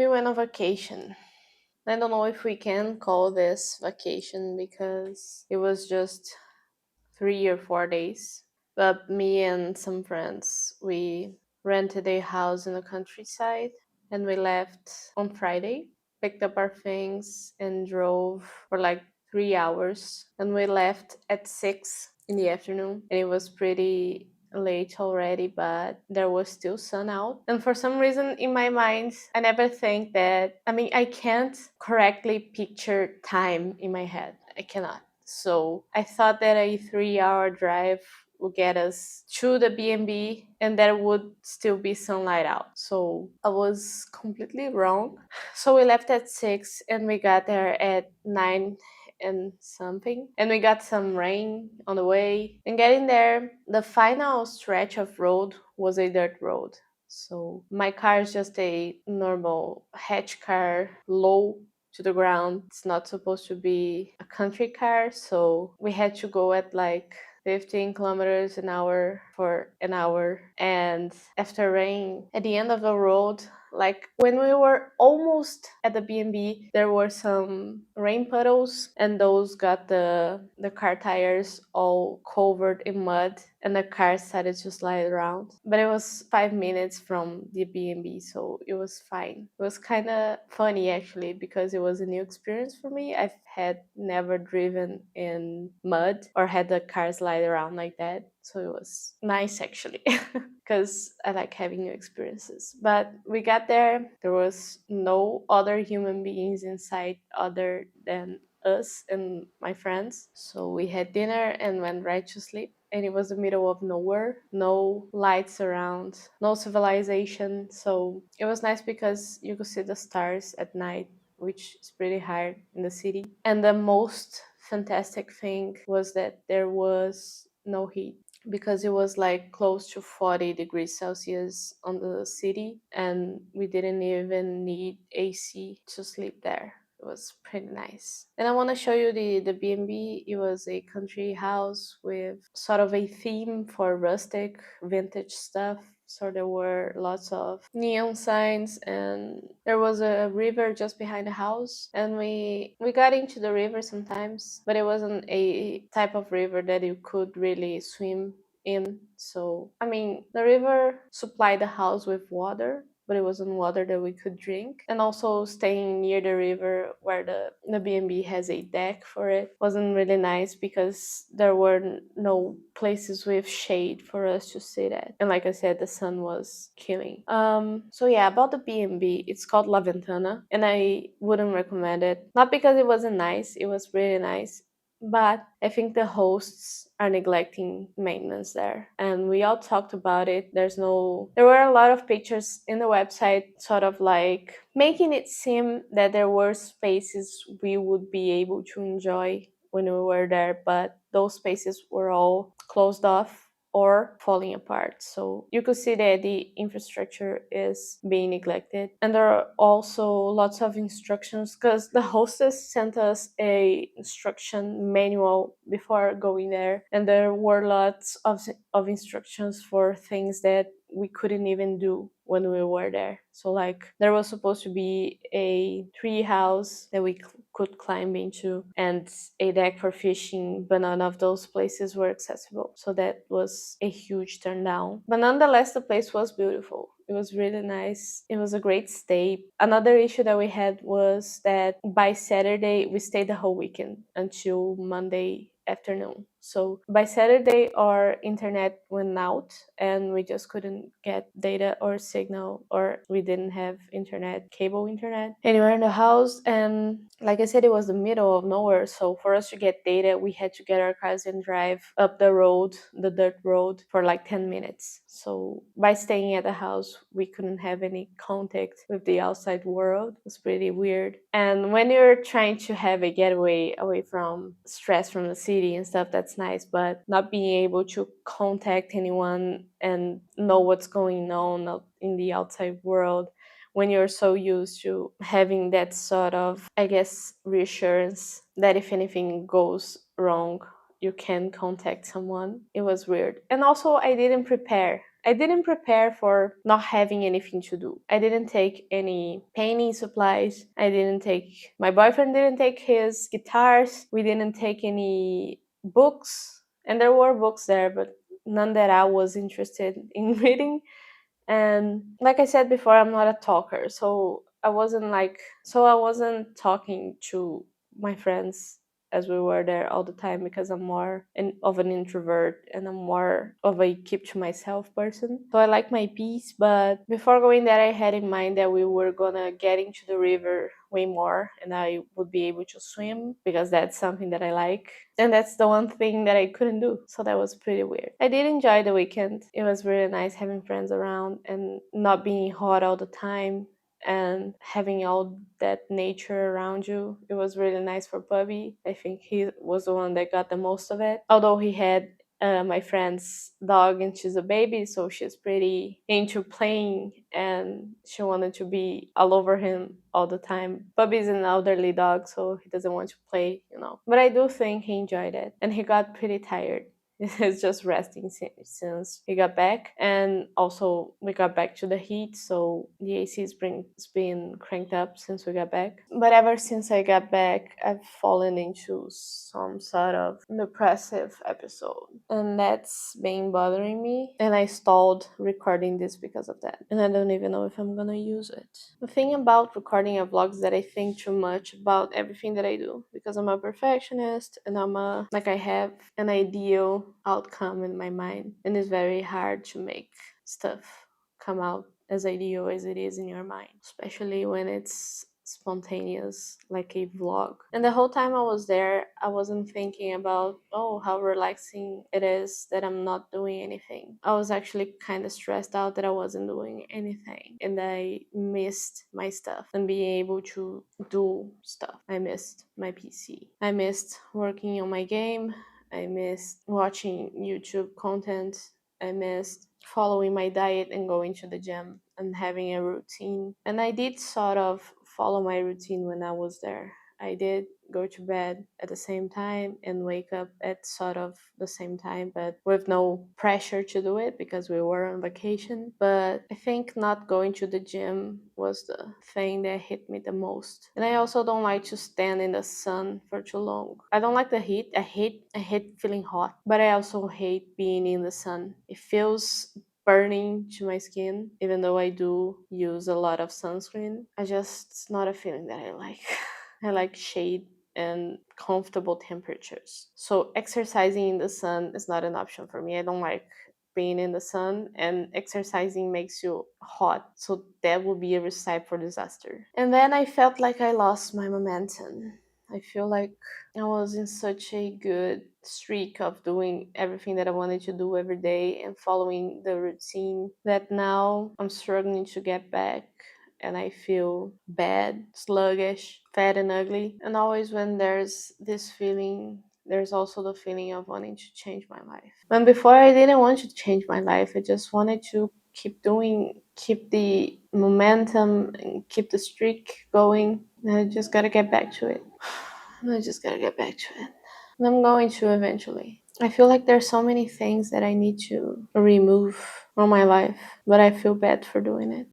We went on vacation. I don't know if we can call this vacation because it was just 3 or 4 days. But me and some friends, we rented a house in the countryside and we left on Friday, picked up our things, and drove for like 3 hours. And we left at 6 in the afternoon. And it was pretty late already, but there was still sun out. And for some reason in my mind, I never think that, I can't correctly picture time in my head. I cannot. So I thought that a 3 hour drive would get us to the B&B and there would still be sunlight out. So I was completely wrong. So we left at 6 and we got there at 9 and something. And we got some rain on the way. And getting there, the final stretch of road was a dirt road. So my car is just a normal hatch car, low to the ground. It's not supposed to be a country car, so we had to go at like 15 kilometers an hour for an hour. And after rain, at the end of the road, like when we were almost at the B&B, there were some rain puddles, and those got the car tires all covered in mud, and the car started to slide around. But it was 5 minutes from the B&B, so it was fine. It was kind of funny actually because it was a new experience for me. I had never driven in mud or had the car slide around like that, so it was nice actually. Because I like having new experiences. But we got there, there was no other human beings inside other than us and my friends. So we had dinner and went right to sleep. And it was the middle of nowhere, no lights around, no civilization. So it was nice because you could see the stars at night, which is pretty hard in the city. And the most fantastic thing was that there was no heat because it was like close to 40 degrees Celsius on the city, and we didn't even need AC to sleep there. It was pretty nice. And I want to show you the B&B. It was a country house with sort of a theme for rustic vintage stuff. So there were lots of neon signs, and there was a river just behind the house. And we got into the river sometimes, but it wasn't a type of river that you could really swim in. So the river supplied the house with water, but it wasn't water that we could drink. And also staying near the river where the B&B has a deck for it wasn't really nice because there were no places with shade for us to sit at. And like I said, the sun was killing. So yeah, about the B&B, it's called La Ventana, and I wouldn't recommend it. Not because it wasn't nice, it was really nice. But I think the hosts are neglecting maintenance there. And we all talked about it. There were a lot of pictures in the website, sort of like making it seem that there were spaces we would be able to enjoy when we were there, but those spaces were all closed off or falling apart. So you could see that the infrastructure is being neglected. And there are also lots of instructions because the hostess sent us a instruction manual before going there, and there were lots of instructions for things that we couldn't even do when we were there. So like there was supposed to be a tree house that we could climb into and a deck for fishing, but none of those places were accessible. So that was a huge turn down. But nonetheless, the place was beautiful. It was really nice. It was a great stay. Another issue that we had was that by Saturday, we stayed the whole weekend until Monday afternoon. So by Saturday, our internet went out and we just couldn't get data or signal, or we didn't have cable internet anywhere in the house. And like I said, it was the middle of nowhere. So for us to get data, we had to get our cars and drive up the dirt road for like 10 minutes. So by staying at the house, we couldn't have any contact with the outside world. It was pretty weird. And when you're trying to have a getaway away from stress from the city and stuff, that's nice, but not being able to contact anyone and know what's going on out in the outside world when you're so used to having that sort of, I guess, reassurance that if anything goes wrong, you can contact someone. It was weird. And also, I didn't prepare I didn't prepare for not having anything to do. I didn't take any painting supplies. My boyfriend didn't take his guitars. We didn't take any books. And there were books there, but none that I was interested in reading. And like I said before, I'm not a talker, so I wasn't talking to my friends as we were there all the time, because I'm more of an introvert, and I'm more of a keep to myself person. So I like my peace. But before going there, I had in mind that we were gonna get into the river way more, and I would be able to swim because that's something that I like. And that's the one thing that I couldn't do. So that was pretty weird. I did enjoy the weekend. It was really nice having friends around and not being hot all the time and having all that nature around you. It was really nice for Bubby. I think he was the one that got the most of it. Although he had my friend's dog, and she's a baby, so she's pretty into playing and she wanted to be all over him all the time. Bubby's an elderly dog, so he doesn't want to play. But I do think he enjoyed it, and he got pretty tired. He's just resting since we got back, and also we got back to the heat, so the AC has been cranked up since we got back. But ever since I got back, I've fallen into some sort of depressive episode, and that's been bothering me. And I stalled recording this because of that, and I don't even know if I'm gonna use it. The thing about recording a vlog is that I think too much about everything that I do, because I'm a perfectionist, and I have an ideal outcome in my mind, and it's very hard to make stuff come out as ideal as it is in your mind, especially when it's spontaneous like a vlog. And the whole time I was there, I wasn't thinking about, oh, how relaxing it is that I'm not doing anything. I was actually kind of stressed out that I wasn't doing anything, and I missed my stuff and being able to do stuff. I missed my PC. I missed working on my game. I missed watching YouTube content. I missed following my diet and going to the gym and having a routine. And I did sort of follow my routine when I was there. I did go to bed at the same time and wake up at sort of the same time, but with no pressure to do it because we were on vacation. But I think not going to the gym was the thing that hit me the most. And I also don't like to stand in the sun for too long. I don't like the heat. I hate feeling hot, but I also hate being in the sun. It feels burning to my skin, even though I do use a lot of sunscreen. It's not a feeling that I like. I like shade and comfortable temperatures. So exercising in the sun is not an option for me. I don't like being in the sun, and exercising makes you hot. So that would be a recipe for disaster. And then I felt like I lost my momentum. I feel like I was in such a good streak of doing everything that I wanted to do every day and following the routine that now I'm struggling to get back, and I feel bad, sluggish, fat, and ugly. And always when there's this feeling, there's also the feeling of wanting to change my life. When before I didn't want to change my life, I just wanted to keep the momentum and keep the streak going. And I just gotta get back to it. I just gotta get back to it. And I'm going to eventually. I feel like there's so many things that I need to remove from my life, but I feel bad for doing it.